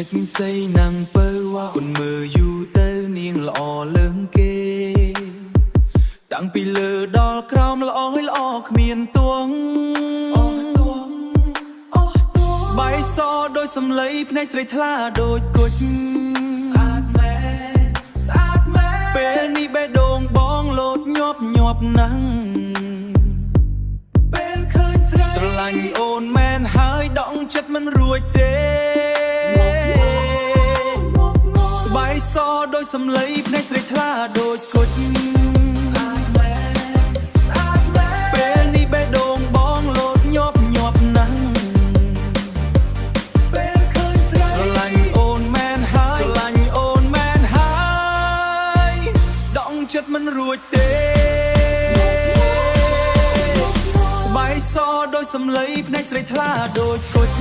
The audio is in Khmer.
សេចសៃណាំងពើវ៉ាគុនមើយូទៅនាងល្អលើងគេតាំងពីលើដល់ក្រោមល្អឲ្យល្អគ្មានទួងស្បែកសដូចសំឡីភ្នែកស្រីថ្លាដូចគុជស្អាតមែនស្អាតមែនពេលនេះបេះដូងបងលោតញាប់ណាស់ពេលឃើញស្រីស្រឡាញ់អូនមែនហើយដងចិត្តមិនរួចទេស្បែកសដូចសំឡីភ្នែកស្រីថ្លាដូចគុជស្អាតមែនស្អាតមែនពេលនេះបេះដូងបងលោតញាប់ណាស់ពេលឃើញស្រីស្រឡាញ់អូនមែនហើយស្រឡាញ់អូនមែនហើយដងចិត្តមិនរួចទេស្បែកសដូចសំឡីភ្នែកស្រីថ្លាដូចគុជ